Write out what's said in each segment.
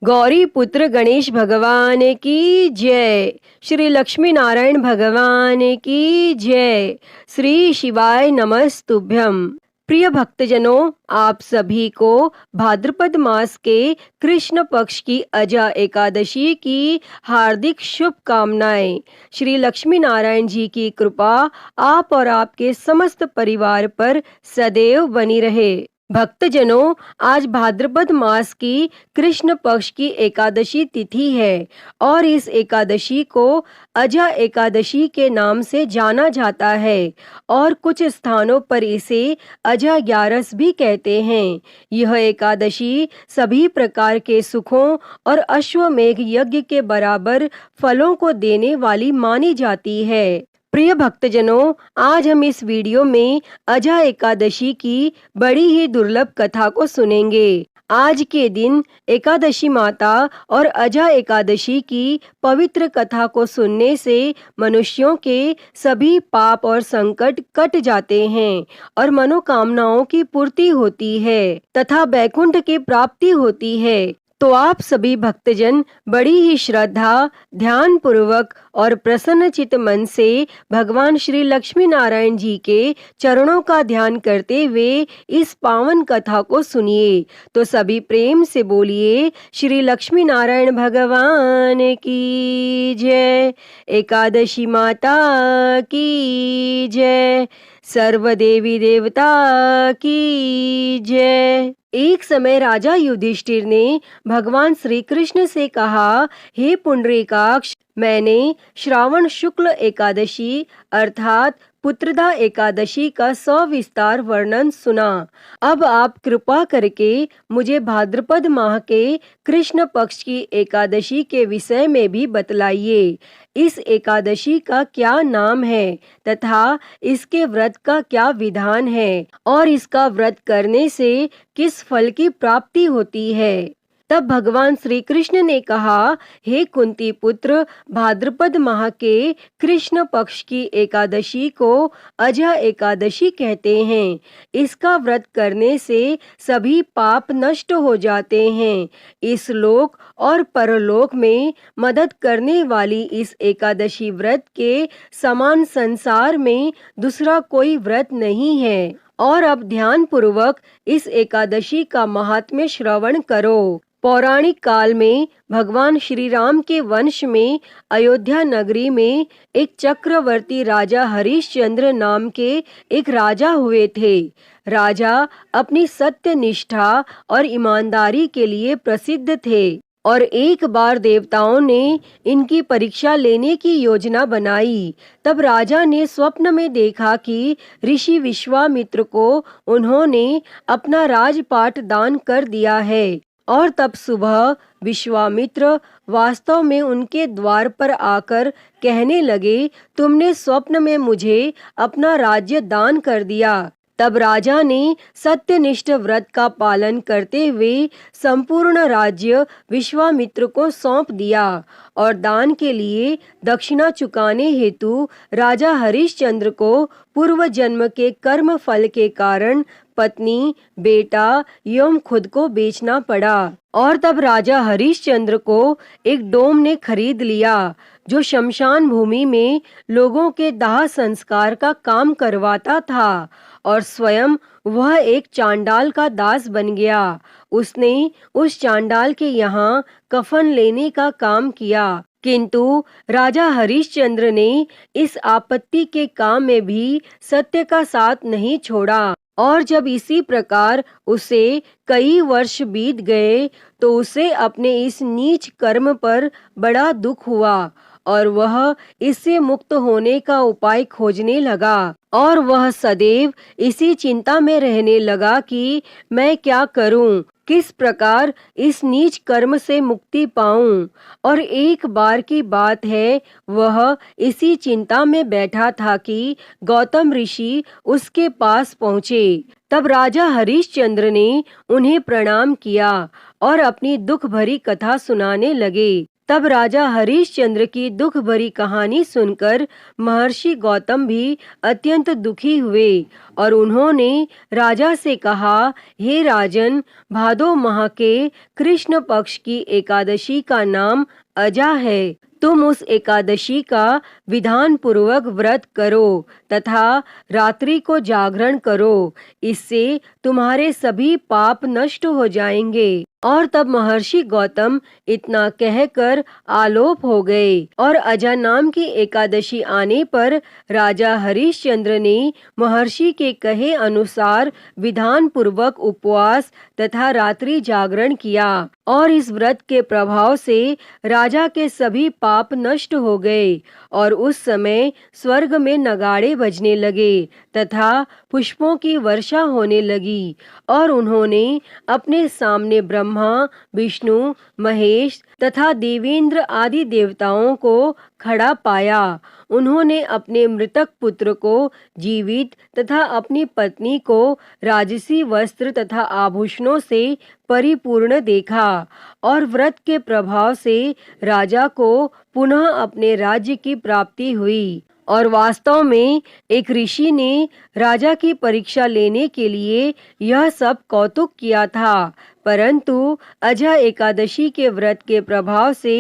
गौरी पुत्र गणेश भगवान की जय। श्री लक्ष्मी नारायण भगवान की जय। श्री शिवाय नमस्तुभ्यम। प्रिय भक्तजनों, आप सभी को भाद्रपद मास के कृष्ण पक्ष की अजा एकादशी की हार्दिक शुभकामनाएं। श्री लक्ष्मी नारायण जी की कृपा आप और आपके समस्त परिवार पर सदैव बनी रहे। भक्तजनों, आज भाद्रपद मास की कृष्ण पक्ष की एकादशी तिथि है और इस एकादशी को अजा एकादशी के नाम से जाना जाता है और कुछ स्थानों पर इसे अजा ग्यारस भी कहते हैं। यह एकादशी सभी प्रकार के सुखों और अश्वमेघ यज्ञ के बराबर फलों को देने वाली मानी जाती है। प्रिय भक्तजनों, आज हम इस वीडियो में अजा एकादशी की बड़ी ही दुर्लभ कथा को सुनेंगे। आज के दिन एकादशी माता और अजा एकादशी की पवित्र कथा को सुनने से मनुष्यों के सभी पाप और संकट कट जाते हैं और मनोकामनाओं की पूर्ति होती है तथा वैकुंठ की प्राप्ति होती है। तो आप सभी भक्तजन बड़ी ही श्रद्धा, ध्यान पूर्वक और प्रसन्नचित मन से भगवान श्री लक्ष्मी नारायण जी के चरणों का ध्यान करते हुए इस पावन कथा को सुनिए। तो सभी प्रेम से बोलिए, श्री लक्ष्मी नारायण भगवान की जय। एकादशी माता की जय। सर्व देवी देवता की जय। एक समय राजा युधिष्ठिर ने भगवान श्री कृष्ण से कहा, हे पुंडरीकाक्ष, मैंने श्रावण शुक्ल एकादशी अर्थात पुत्रदा एकादशी का सविस्तार वर्णन सुना। अब आप कृपा करके मुझे भाद्रपद माह के कृष्ण पक्ष की एकादशी के विषय में भी बतलाइए। इस एकादशी का क्या नाम है तथा इसके व्रत का क्या विधान है और इसका व्रत करने से किस फल की प्राप्ति होती है। तब भगवान श्री कृष्ण ने कहा, हे कुंती पुत्र, भाद्रपद माह के कृष्ण पक्ष की एकादशी को अजा एकादशी कहते हैं। इसका व्रत करने से सभी पाप नष्ट हो जाते हैं। इस लोक और परलोक में मदद करने वाली इस एकादशी व्रत के समान संसार में दूसरा कोई व्रत नहीं है। और अब ध्यान पूर्वक इस एकादशी का महात्म्य श्रवण करो। पौराणिक काल में भगवान श्री राम के वंश में अयोध्या नगरी में एक चक्रवर्ती राजा हरिश्चंद्र नाम के एक राजा हुए थे। राजा अपनी सत्य निष्ठा और ईमानदारी के लिए प्रसिद्ध थे और एक बार देवताओं ने इनकी परीक्षा लेने की योजना बनाई। तब राजा ने स्वप्न में देखा कि ऋषि विश्वामित्र को उन्होंने अपना राजपाट दान कर दिया है और तब सुबह विश्वामित्र वास्तव में उनके द्वार पर आकर कहने लगे, तुमने स्वप्न में मुझे अपना राज्य दान कर दिया। तब राजा ने सत्यनिष्ठ व्रत का पालन करते हुए संपूर्ण राज्य विश्वामित्र को सौंप दिया और दान के लिए दक्षिणा चुकाने हेतु राजा हरिश्चंद्र को पूर्व जन्म के कर्म फल के कारण पत्नी, बेटा एवं खुद को बेचना पड़ा। और तब राजा हरिश्चंद्र को एक डोम ने खरीद लिया जो शमशान भूमि में लोगों के दाह संस्कार का काम करवाता था और स्वयं वह एक चांडाल का दास बन गया। उसने उस चांडाल के यहाँ कफन लेने का काम किया, किंतु राजा हरिश्चंद्र ने इस आपत्ति के काम में भी सत्य का साथ नहीं छोड़ा और जब इसी प्रकार उसे कई वर्ष बीत गए तो उसे अपने इस नीच कर्म पर बड़ा दुख हुआ और वह इससे मुक्त होने का उपाय खोजने लगा और वह सदैव इसी चिंता में रहने लगा कि मैं क्या करूं, किस प्रकार इस नीच कर्म से मुक्ति पाऊं। और एक बार की बात है, वह इसी चिंता में बैठा था कि गौतम ऋषि उसके पास पहुँचे। तब राजा हरिश्चंद्र ने उन्हें प्रणाम किया और अपनी दुख भरी कथा सुनाने लगे। तब राजा हरिश्चंद्र की दुख भरी कहानी सुनकर महर्षि गौतम भी अत्यंत दुखी हुए और उन्होंने राजा से कहा, हे राजन, भादो माह के कृष्ण पक्ष की एकादशी का नाम अजा है। तुम उस एकादशी का विधान पूर्वक व्रत करो तथा रात्रि को जागरण करो, इससे तुम्हारे सभी पाप नष्ट हो जाएंगे। और तब महर्षि गौतम इतना कहकर आलोप हो गए और अजा नाम की एकादशी आने पर राजा हरिश्चंद्र ने महर्षि के कहे अनुसार विधान पूर्वक उपवास तथा रात्रि जागरण किया और इस व्रत के प्रभाव से राजा के सभी पाप नष्ट हो गए और उस समय स्वर्ग में नगाड़े बजने लगे तथा पुष्पों की वर्षा होने लगी और उन्होंने अपने सामने ब्रह्मा, विष्णु, महेश तथा देवेंद्र आदि देवताओं को खड़ा पाया। उन्होंने अपने मृतक पुत्र को जीवित तथा अपनी पत्नी को राजसी वस्त्र तथा आभूषणों से परिपूर्ण देखा और व्रत के प्रभाव से राजा को पुनः अपने राज्य की प्राप्ति हुई। और वास्तव में एक ऋषि ने राजा की परीक्षा लेने के लिए यह सब कौतुक किया था, परंतु अजा एकादशी के व्रत के प्रभाव से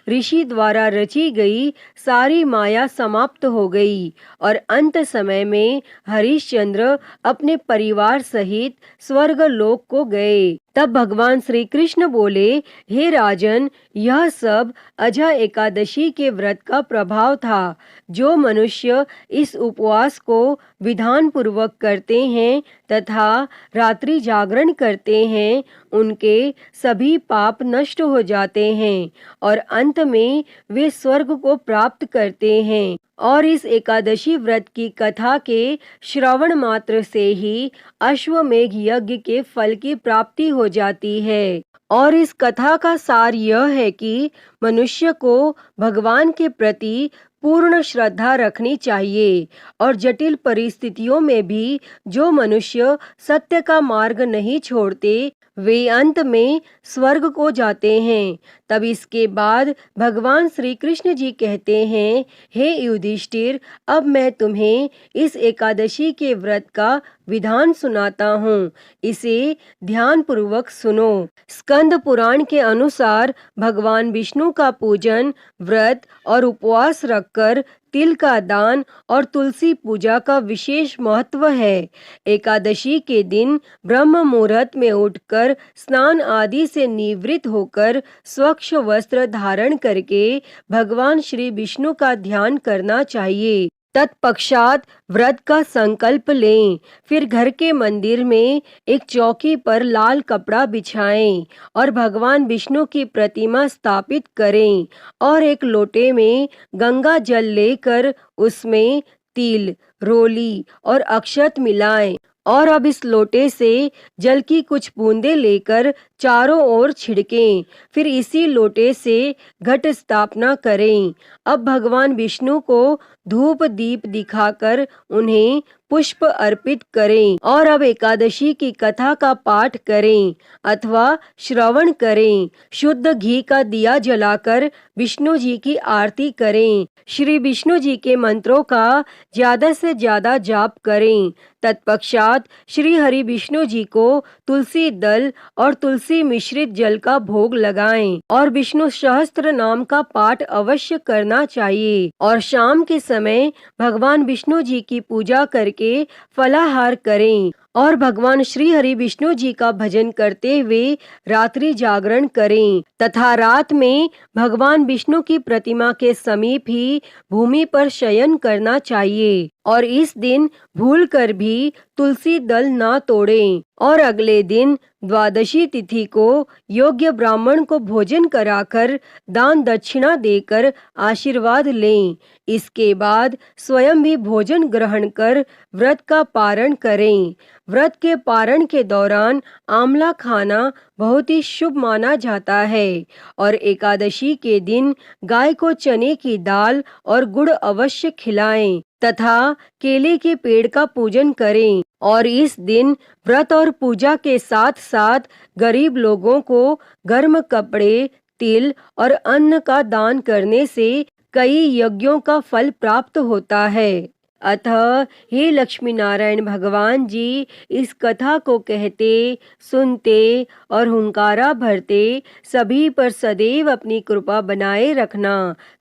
ऋषि द्वारा रची गई सारी माया समाप्त हो गई और अंत समय में हरिश्चंद्र अपने परिवार सहित स्वर्ग लोक को गए। तब भगवान श्री कृष्ण बोले, हे राजन, यह सब अजा एकादशी के व्रत का प्रभाव था। जो मनुष्य इस उपवास को विधान पूर्वक करते हैं तथा रात्रि जागरण करते हैं, उनके सभी पाप नष्ट हो जाते हैं और अंत में वे स्वर्ग को प्राप्त करते हैं। और इस एकादशी व्रत की कथा के श्रवण मात्र से ही अश्वमेघ यज्ञ के फल की प्राप्ति हो जाती है। और इस कथा का सार यह है कि मनुष्य को भगवान के प्रति पूर्ण श्रद्धा रखनी चाहिए और जटिल परिस्थितियों में भी जो मनुष्य सत्य का मार्ग नहीं छोड़ते, वे अंत में स्वर्ग को जाते हैं। तब इसके बाद भगवान श्री कृष्ण जी कहते हैं, हे युधिष्ठिर, अब मैं तुम्हें इस एकादशी के व्रत का विधान सुनाता हूँ, इसे ध्यान पूर्वक सुनो। स्कंद पुराण के अनुसार भगवान विष्णु का पूजन, व्रत और उपवास रखकर तिल का दान और तुलसी पूजा का विशेष महत्व है। एकादशी के दिन ब्रह्म मुहूर्त में उठकर स्नान आदि से निवृत्त होकर स्वच्छ वस्त्र धारण करके भगवान श्री विष्णु का ध्यान करना चाहिए। तत्पश्चात व्रत का संकल्प लें। फिर घर के मंदिर में एक चौकी पर लाल कपड़ा बिछाएं और भगवान विष्णु की प्रतिमा स्थापित करें और एक लोटे में गंगा जल लेकर उसमें तिल, रोली और अक्षत मिलाएं और अब इस लोटे से जल की कुछ बूंदें लेकर चारों ओर छिड़कें। फिर इसी लोटे से घट स्थापना करें। अब भगवान विष्णु को धूप दीप दिखाकर उन्हें पुष्प अर्पित करें और अब एकादशी की कथा का पाठ करें अथवा श्रवण करें। शुद्ध घी का दिया जलाकर विष्णु जी की आरती करें। श्री विष्णु जी के मंत्रों का ज्यादा से ज्यादा जाप करें। तत्पश्चात श्री हरि विष्णु जी को तुलसी दल और तुलसी मिश्रित जल का भोग लगाएं और विष्णु सहस्त्र नाम का पाठ अवश्य करना चाहिए और शाम के समय भगवान विष्णु जी की पूजा करके फलाहार करें और भगवान श्री हरि विष्णु जी का भजन करते हुए रात्रि जागरण करें तथा रात में भगवान विष्णु की प्रतिमा के समीप ही भूमि पर शयन करना चाहिए और इस दिन भूलकर भी तुलसी दल ना तोड़ें और अगले दिन द्वादशी तिथि को योग्य ब्राह्मण को भोजन कराकर दान दक्षिणा देकर आशीर्वाद लें। इसके बाद स्वयं भी भोजन ग्रहण कर व्रत का पारण करें। व्रत के पारण के दौरान आंवला खाना बहुत ही शुभ माना जाता है और एकादशी के दिन गाय को चने की दाल और गुड़ अवश्य खिलाएं तथा केले के पेड़ का पूजन करें और इस दिन व्रत और पूजा के साथ साथ गरीब लोगों को गर्म कपड़े, तिल और अन्न का दान करने से कई यज्ञों का फल प्राप्त होता है। अतः हे लक्ष्मी नारायण भगवान जी, इस कथा को कहते, सुनते और हुंकारा भरते सभी पर सदैव अपनी कृपा बनाए रखना।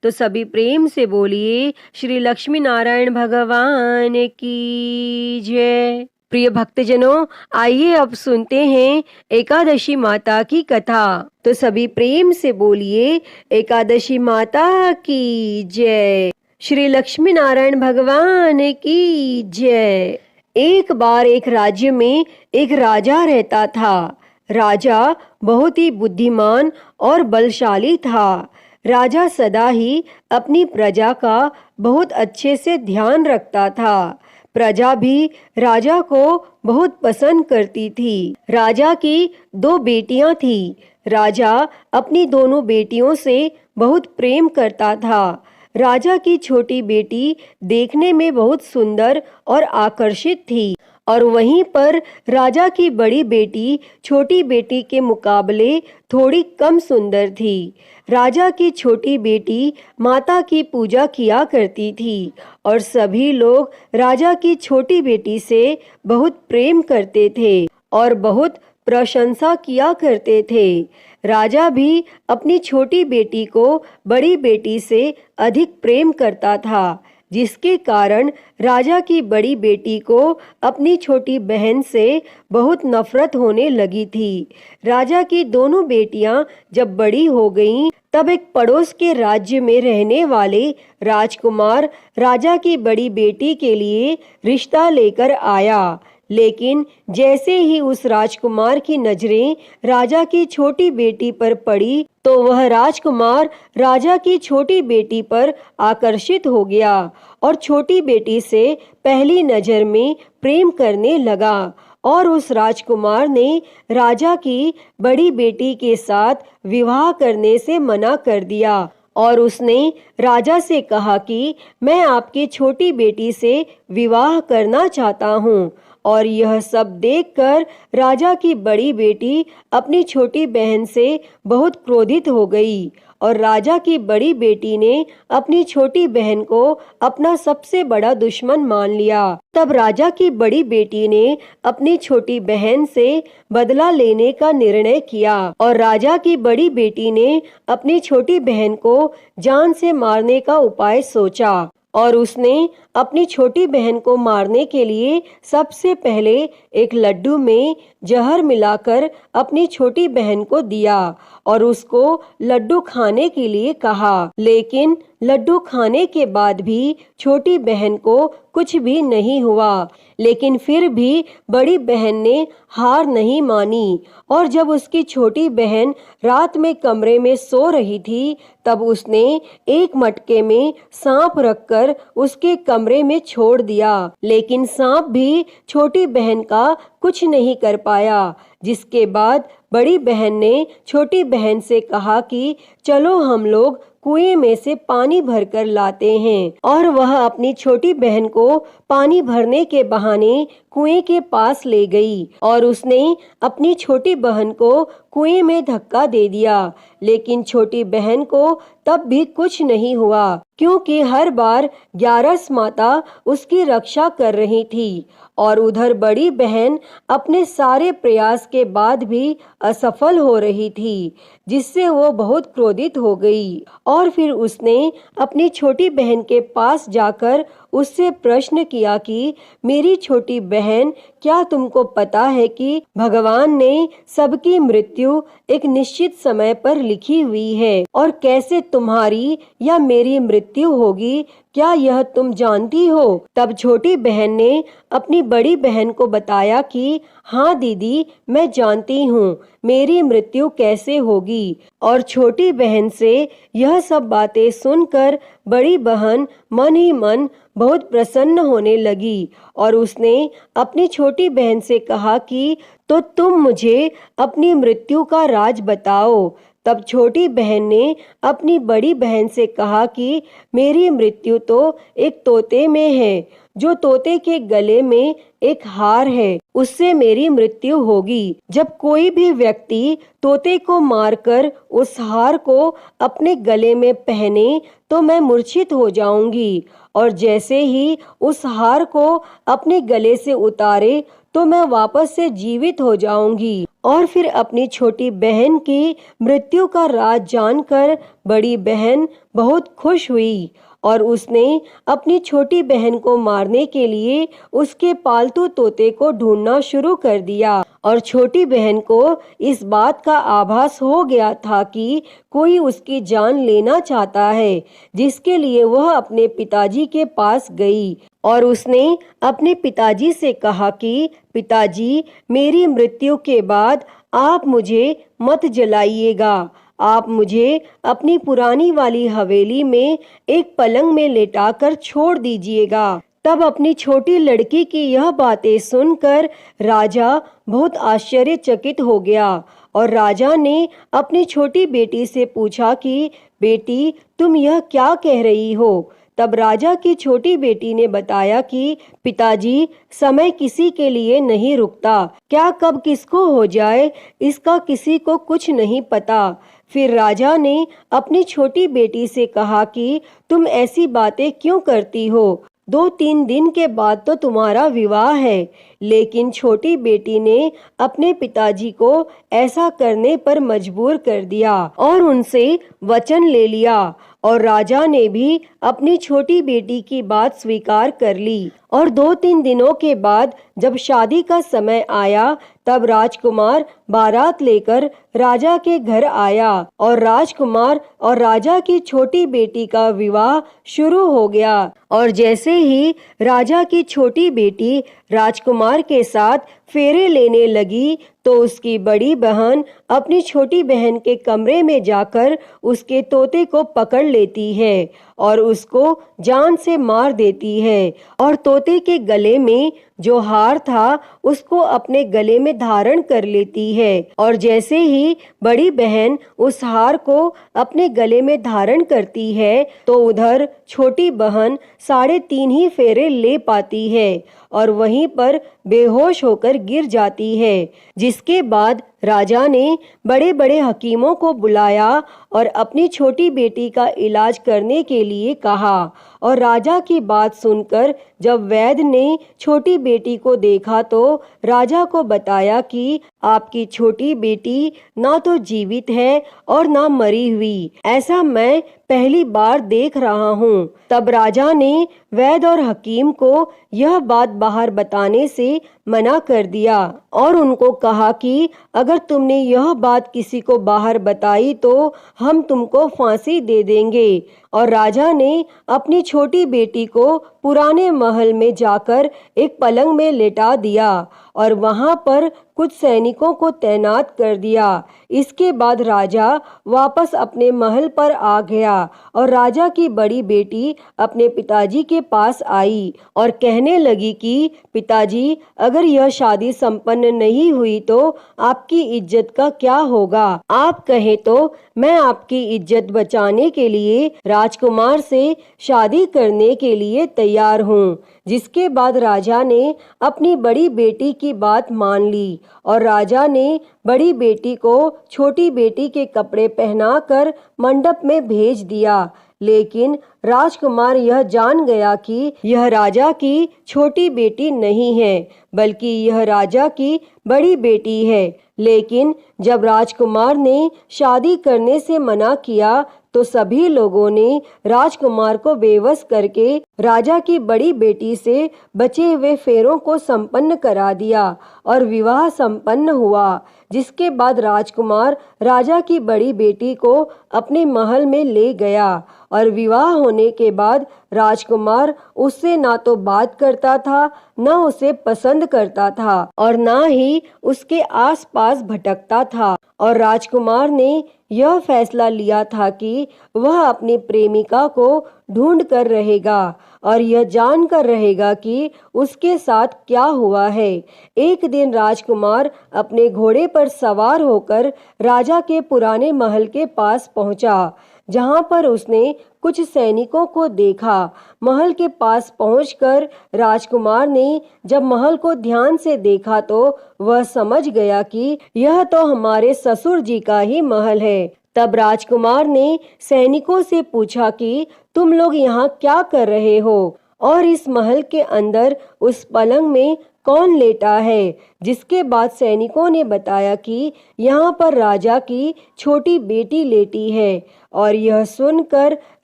तो सभी प्रेम से बोलिए श्री लक्ष्मी नारायण भगवान की जय। प्रिय भक्तजनों, आइए अब सुनते हैं एकादशी माता की कथा। तो सभी प्रेम से बोलिए एकादशी माता की जय। श्री लक्ष्मी नारायण भगवान की जय। एक बार एक राज्य में एक राजा रहता था। राजा बहुत ही बुद्धिमान और बलशाली था। राजा सदा ही अपनी प्रजा का बहुत अच्छे से ध्यान रखता था। प्रजा भी राजा को बहुत पसंद करती थी। राजा की 2 बेटियां थी। राजा अपनी दोनों बेटियों से बहुत प्रेम करता था। राजा की छोटी बेटी देखने में बहुत सुंदर और आकर्षित थी और वहीं पर राजा की बड़ी बेटी छोटी बेटी के मुकाबले थोड़ी कम सुंदर थी। राजा की छोटी बेटी माता की पूजा किया करती थी और सभी लोग राजा की छोटी बेटी से बहुत प्रेम करते थे और बहुत प्रशंसा किया करते थे। राजा भी अपनी छोटी बेटी को बड़ी बेटी से अधिक प्रेम करता था, जिसके कारण राजा की बड़ी बेटी को अपनी छोटी बहन से बहुत नफरत होने लगी थी। राजा की दोनों बेटियां जब बड़ी हो गईं, तब एक पड़ोस के राज्य में रहने वाले राजकुमार राजा की बड़ी बेटी के लिए रिश्ता लेकर आया। लेकिन जैसे ही उस राजकुमार की नजरें राजा की छोटी बेटी पर पड़ी, तो वह राजकुमार राजा की छोटी बेटी पर आकर्षित हो गया और छोटी बेटी से पहली नजर में प्रेम करने लगा। और उस राजकुमार ने राजा की बड़ी बेटी के साथ विवाह करने से मना कर दिया और उसने राजा से कहा कि मैं आपकी छोटी बेटी से विवाह करना चाहता हूँ। और यह सब देखकर राजा की बड़ी बेटी अपनी छोटी बहन से बहुत क्रोधित हो गई और राजा की बड़ी बेटी ने अपनी छोटी बहन को अपना सबसे बड़ा दुश्मन मान लिया। तब राजा की बड़ी बेटी ने अपनी छोटी बहन से बदला लेने का निर्णय किया और राजा की बड़ी बेटी ने अपनी छोटी बहन को जान से मारने का उपाय सोचा और उसने अपनी छोटी बहन को मारने के लिए सबसे पहले एक लड्डू में जहर मिलाकर अपनी छोटी बहन को दिया और उसको लड्डू खाने के लिए कहा। लेकिन लड्डू खाने के बाद भी छोटी बहन को कुछ भी नहीं हुआ। लेकिन फिर भी बड़ी बहन ने हार नहीं मानी और जब उसकी छोटी बहन रात में कमरे में सो रही थी, तब उसने एक मटके में सांप रखकर उसके कमरे में छोड़ दिया। लेकिन सांप भी छोटी बहन का कुछ नहीं कर पाया। जिसके बाद बड़ी बहन ने छोटी बहन से कहा कि चलो हम लोग कुएं में से पानी भरकर लाते हैं। और वह अपनी छोटी बहन को पानी भरने के बहाने कुएं के पास ले गई और उसने अपनी छोटी बहन को कुएं में धक्का दे दिया। लेकिन छोटी बहन को तब भी कुछ नहीं हुआ, क्योंकि हर बार ग्यारस माता उसकी रक्षा कर रही थी और उधर बड़ी बहन अपने सारे प्रयास के बाद भी असफल हो रही थी, जिससे वो बहुत क्रोधित हो गई। और फिर उसने अपनी छोटी बहन के पास जाकर उससे प्रश्न किया कि मेरी छोटी बहन, क्या तुमको पता है कि भगवान ने सबकी मृत्यु एक निश्चित समय पर लिखी हुई है और कैसे तुम्हारी या मेरी मृत्यु होगी, क्या यह तुम जानती हो? तब छोटी बहन ने अपनी बड़ी बहन को बताया कि हाँ दीदी, मैं जानती हूँ मेरी मृत्यु कैसे होगी। और छोटी बहन से यह सब बातें सुनकर बड़ी बहन मन ही मन बहुत प्रसन्न होने लगी और उसने अपनी छोटी बहन से कहा कि तो तुम मुझे अपनी मृत्यु का राज बताओ। तब छोटी बहन ने अपनी बड़ी बहन से कहा कि मेरी मृत्यु तो एक तोते में है, जो तोते के गले में एक हार है, उससे मेरी मृत्यु होगी। जब कोई भी व्यक्ति तोते को मारकर उस हार को अपने गले में पहने तो मैं मूर्छित हो जाऊंगी, और जैसे ही उस हार को अपने गले से उतारे तो मैं वापस से जीवित हो जाऊंगी। और फिर अपनी छोटी बहन की मृत्यु का राज जानकर बड़ी बहन बहुत खुश हुई और उसने अपनी छोटी बहन को मारने के लिए उसके पालतू तोते को ढूंढना शुरू कर दिया। और छोटी बहन को इस बात का आभास हो गया था कि कोई उसकी जान लेना चाहता है, जिसके लिए वह अपने पिताजी के पास गई और उसने अपने पिताजी से कहा कि पिताजी, मेरी मृत्यु के बाद आप मुझे मत जलाइएगा, आप मुझे अपनी पुरानी वाली हवेली में एक पलंग में लेटाकर छोड़ दीजिएगा। तब अपनी छोटी लड़की की यह बातें सुनकर राजा बहुत आश्चर्यचकित हो गया और राजा ने अपनी छोटी बेटी से पूछा कि बेटी, तुम यह क्या कह रही हो? तब राजा की छोटी बेटी ने बताया कि पिताजी, समय किसी के लिए नहीं रुकता, क्या कब किसको हो जाए इसका किसी को कुछ नहीं पता। फिर राजा ने अपनी छोटी बेटी से कहा कि तुम ऐसी बातें क्यों करती हो? 2-3 दिन के बाद तो तुम्हारा विवाह है। लेकिन छोटी बेटी ने अपने पिताजी को ऐसा करने पर मजबूर कर दिया और उनसे वचन ले लिया, और राजा ने भी अपनी छोटी बेटी की बात स्वीकार कर ली। और 2-3 दिनों के बाद जब शादी का समय आया तब राजकुमार बारात लेकर राजा के घर आया और राजकुमार और राजा की छोटी बेटी का विवाह शुरू हो गया। और जैसे ही राजा की छोटी बेटी राजकुमार के साथ फेरे लेने लगी तो उसकी बड़ी बहन अपनी छोटी बहन के कमरे में जाकर उसके तोते को पकड़ लेती है और उसको जान से मार देती है, और तोते के गले में जो हार था उसको अपने गले में धारण कर लेती है। और जैसे ही बड़ी बहन उस हार को अपने गले में धारण करती है तो उधर छोटी बहन 3.5 ही फेरे ले पाती है और वहीं पर बेहोश होकर गिर जाती है। जिसके बाद राजा ने बड़े बड़े हकीमों को बुलाया और अपनी छोटी बेटी का इलाज करने के लिए कहा। और राजा की बात सुनकर जब वैद्य ने छोटी बेटी को देखा तो राजा को बताया कि आपकी छोटी बेटी ना तो जीवित है और ना मरी हुई, ऐसा मैं पहली बार देख रहा हूँ। तब राजा ने वैद्य और हकीम को यह बात बाहर बताने से मना कर दिया और उनको कहा कि अगर तुमने यह बात किसी को बाहर बताई तो हम तुमको फांसी दे देंगे। और राजा ने अपनी छोटी बेटी को पुराने महल में जाकर एक पलंग में लेटा दिया और वहां पर कुछ सैनिकों को तैनात कर दिया। इसके बाद राजा वापस अपने महल पर आ गया और राजा की बड़ी बेटी अपने पिताजी के पास आई और कहने लगी कि पिताजी, अगर यह शादी संपन्न नहीं हुई तो आपकी इज्जत का क्या होगा? आप कहें तो मैं आपकी इज्जत बचाने के लिए राजकुमार से शादी करने के लिए तैयार हूँ। जिसके बाद राजा ने अपनी बड़ी बेटी की बात मान ली और राजा ने बड़ी बेटी को छोटी बेटी के कपड़े पहनाकर मंडप में भेज दिया। लेकिन राजकुमार यह जान गया कि यह राजा की छोटी बेटी नहीं है बल्कि यह राजा की बड़ी बेटी है। लेकिन जब राजकुमार ने शादी करने से मना किया तो सभी लोगों ने राजकुमार को बेवश करके राजा की बड़ी बेटी से बचे हुए फेरों को संपन्न करा दिया और विवाह संपन्न हुआ। जिसके बाद राजकुमार राजा की बड़ी बेटी को अपने महल में ले गया और विवाह होने के बाद राजकुमार उससे ना तो बात करता था, ना उसे पसंद करता था और ना ही उसके आसपास भटकता था। और राजकुमार ने यह फैसला लिया था कि वह अपनी प्रेमिका को ढूंढ कर रहेगा और यह जान कर रहेगा कि उसके साथ क्या हुआ है। एक दिन राजकुमार अपने घोड़े पर सवार होकर राजा के पुराने महल के पास पहुंचा, जहां पर उसने कुछ सैनिकों को देखा। महल के पास पहुंचकर राजकुमार ने जब महल को ध्यान से देखा तो वह समझ गया कि यह तो हमारे ससुर जी का ही महल है। तब राजकुमार ने सैनिकों से पूछा कि तुम लोग यहाँ क्या कर रहे हो और इस महल के अंदर उस पलंग में कौन लेटा है। जिसके बाद सैनिकों ने बताया कि यहाँ पर राजा की छोटी बेटी लेटी है। और यह सुनकर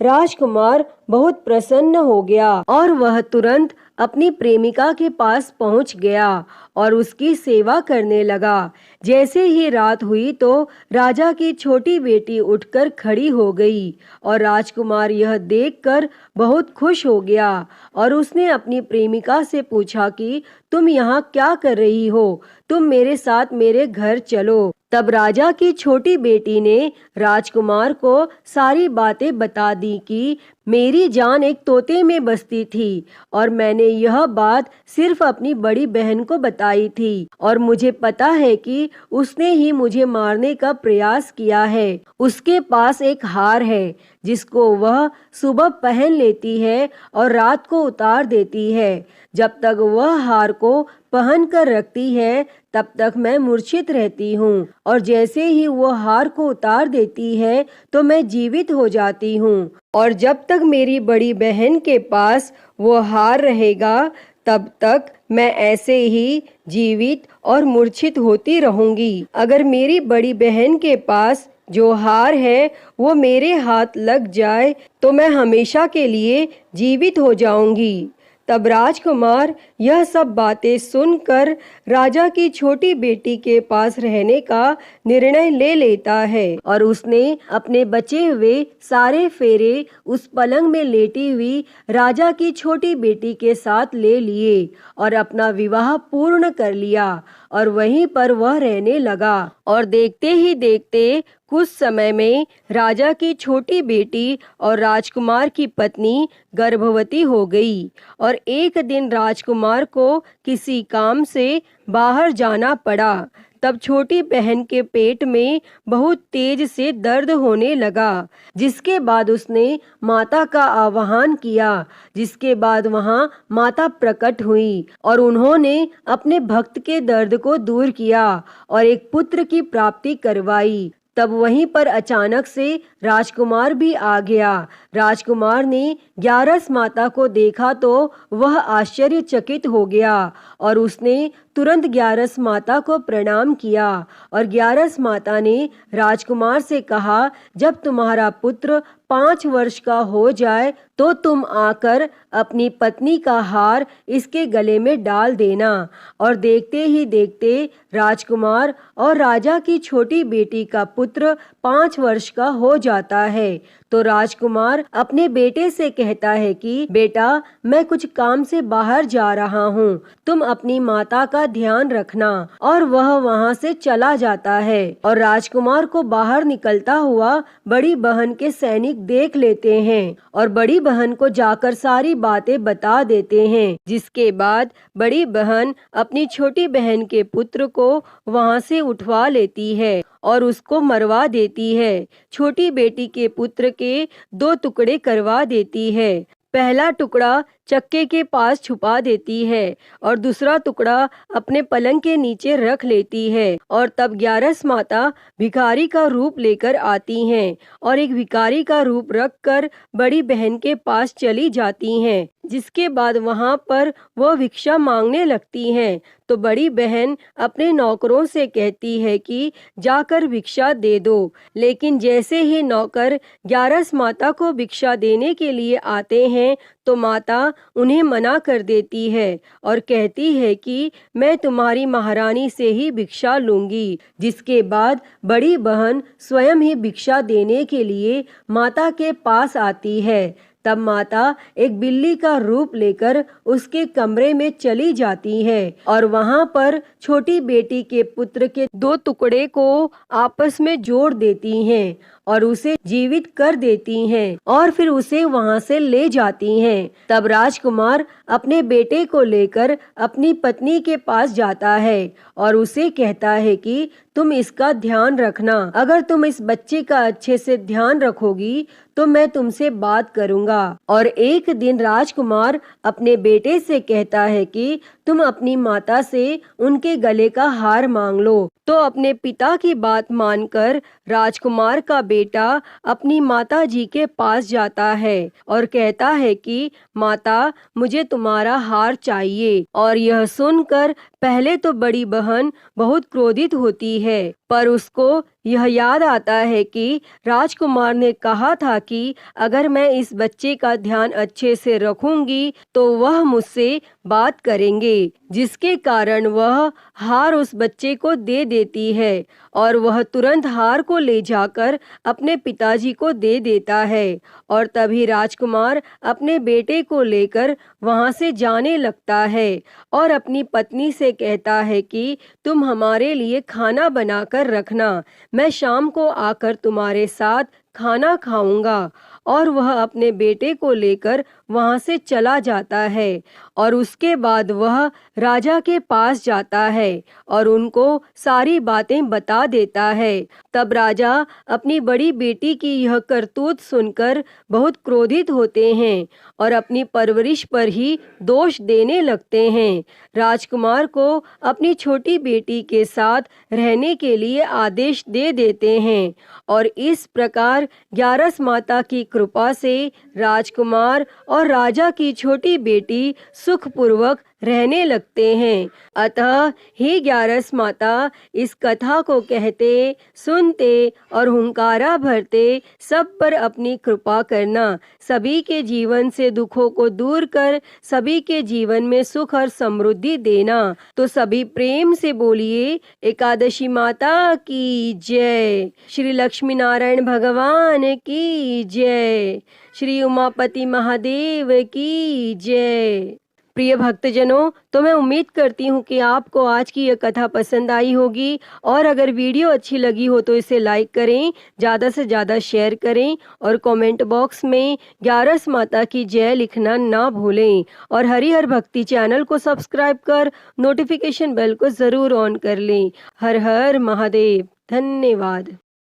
राजकुमार बहुत प्रसन्न हो गया और वह तुरंत अपनी प्रेमिका के पास पहुंच गया और उसकी सेवा करने लगा। जैसे ही रात हुई तो राजा की छोटी बेटी उठकर खड़ी हो गई और राजकुमार यह देखकर बहुत खुश हो गया और उसने अपनी प्रेमिका से पूछा कि तुम यहाँ क्या कर रही हो, तुम मेरे साथ मेरे घर चलो। तब राजा की छोटी बेटी ने राजकुमार को सारी बातें बता दी कि मेरी जान एक तोते में बसती थी और मैंने यह बात सिर्फ अपनी बड़ी बहन को बताई थी और मुझे पता है कि उसने ही मुझे मारने का प्रयास किया है। उसके पास एक हार है जिसको वह सुबह पहन लेती है और रात को उतार देती है। जब तक वह हार को पहन कर रखती है तब तक मैं मूर्छित रहती हूँ और जैसे ही वो हार को उतार देती है तो मैं जीवित हो जाती हूँ और जब तक मेरी बड़ी बहन के पास वो हार रहेगा तब तक मैं ऐसे ही जीवित और मूर्छित होती रहूंगी। अगर मेरी बड़ी बहन के पास जो हार है वो मेरे हाथ लग जाए तो मैं हमेशा के लिए जीवित हो जाऊंगी। तब राजकुमार यह सब बातें सुनकर राजा की छोटी बेटी के पास रहने का निर्णय ले लेता है और उसने अपने बचे हुए सारे फेरे उस पलंग में लेटी हुई राजा की छोटी बेटी के साथ ले लिए और अपना विवाह पूर्ण कर लिया और वहीं पर वह रहने लगा। और देखते ही देखते कुछ समय में राजा की छोटी बेटी और राजकुमार की पत्नी गर्भवती हो गई और एक दिन राजकुमार को किसी काम से बाहर जाना पड़ा। तब छोटी बहन के पेट में बहुत तेज से दर्द होने लगा, जिसके बाद उसने माता का आह्वान किया, जिसके बाद वहां माता प्रकट हुई और उन्होंने अपने भक्त के दर्द को दूर किया और एक पुत्र की प्राप्ति करवाई। तब वहीं पर अचानक से राजकुमार भी आ गया। राजकुमार ने ग्यारस माता को देखा तो वह आश्चर्यचकित हो गया और उसने तुरंत ग्यारस माता को प्रणाम किया और ग्यारस माता ने राजकुमार से कहा, जब तुम्हारा पुत्र 5 वर्ष का हो जाए तो तुम आकर अपनी पत्नी का हार इसके गले में डाल देना। और देखते ही देखते राजकुमार और राजा की छोटी बेटी का पुत्र 5 वर्ष का हो जाता है। तो राजकुमार अपने बेटे से कहता है कि बेटा, मैं कुछ काम से बाहर जा रहा हूँ, तुम अपनी माता का ध्यान रखना। और वह वहाँ से चला जाता है और राजकुमार को बाहर निकलता हुआ बड़ी बहन के सैनिक देख लेते हैं और बड़ी बहन को जाकर सारी बातें बता देते हैं। जिसके बाद बड़ी बहन अपनी छोटी बहन के पुत्र को वहाँ से उठवा लेती है और उसको मरवा देती है। छोटी बेटी के पुत्र के 2 टुकड़े करवा देती है। पहला टुकड़ा चक्के के पास छुपा देती है और दूसरा टुकड़ा अपने पलंग के नीचे रख लेती है। और तब ग्यारस माता भिखारी का रूप लेकर आती हैं और एक भिखारी का रूप रखकर बड़ी बहन के पास चली जाती हैं। जिसके बाद वहां पर वह भिक्षा मांगने लगती हैं। तो बड़ी बहन अपने नौकरों से कहती है कि जाकर भिक्षा दे दो। लेकिन जैसे ही नौकर ग्यारस माता को भिक्षा देने के लिए आते हैं तो माता उन्हें मना कर देती है और कहती है कि मैं तुम्हारी महारानी से ही भिक्षा लूंगी। जिसके बाद बड़ी बहन स्वयं ही भिक्षा देने के लिए माता के पास आती है। तब माता एक बिल्ली का रूप लेकर उसके कमरे में चली जाती है और वहाँ पर छोटी बेटी के पुत्र के 2 टुकड़े को आपस में जोड़ देती हैं और उसे जीवित कर देती हैं और फिर उसे वहाँ से ले जाती हैं। तब राजकुमार अपने बेटे को लेकर अपनी पत्नी के पास जाता है और उसे कहता है कि तुम इसका ध्यान रखना, अगर तुम इस बच्चे का अच्छे से ध्यान रखोगी तो मैं तुमसे बात करूंगा। और एक दिन राजकुमार अपने बेटे से कहता है कि तुम अपनी माता से उनके गले का हार मांग लो। तो अपने पिता की बात मानकर राजकुमार का बेटा अपनी माता जी के पास जाता है और कहता है कि माता, मुझे तुम्हारा हार चाहिए। और यह सुनकर पहले तो बड़ी बहन बहुत क्रोधित होती है, पर उसको यह याद आता है कि राजकुमार ने कहा था कि अगर मैं इस बच्चे का ध्यान अच्छे से रखूंगी तो वह मुझसे बात करेंगे, जिसके कारण वह हार उस बच्चे को दे देती है और वह तुरंत हार को ले जाकर अपने पिताजी को दे देता है। और तभी राजकुमार अपने बेटे को लेकर वहां से जाने लगता है और अपनी पत्नी से कहता है कि तुम हमारे लिए खाना बनाकर रखना, मैं शाम को आकर तुम्हारे साथ खाना खाऊंगा। और वह अपने बेटे को लेकर वहां से चला जाता है और उसके बाद वह राजा के पास जाता है और उनको सारी बातें बता देता है। तब राजा अपनी बड़ी बेटी की यह करतूत सुनकर बहुत क्रोधित होते हैं और अपनी परवरिश पर ही दोष देने लगते हैं। राजकुमार को अपनी छोटी बेटी के साथ रहने के लिए आदेश दे देते हैं और इस प्रकार ग्यारस माता की कृपा से राजकुमार और राजा की छोटी बेटी सुखपूर्वक रहने लगते हैं। अतः हे ग्यारस माता, इस कथा को कहते, सुनते और हुंकारा भरते सब पर अपनी कृपा करना, सभी के जीवन से दुखों को दूर कर सभी के जीवन में सुख और समृद्धि देना। तो सभी प्रेम से बोलिए एकादशी माता की जय, श्री लक्ष्मी नारायण भगवान की जय, श्री उमापति महादेव की जय। प्रिय भक्तजनों, तो मैं उम्मीद करती हूँ कि आपको आज की यह कथा पसंद आई होगी और अगर वीडियो अच्छी लगी हो तो इसे लाइक करें, ज़्यादा से ज़्यादा शेयर करें और कमेंट बॉक्स में ग्यारस माता की जय लिखना ना भूलें और हरिहर भक्ति चैनल को सब्सक्राइब कर नोटिफिकेशन बेल को ज़रूर ऑन कर लें। हर हर महादेव। धन्यवाद।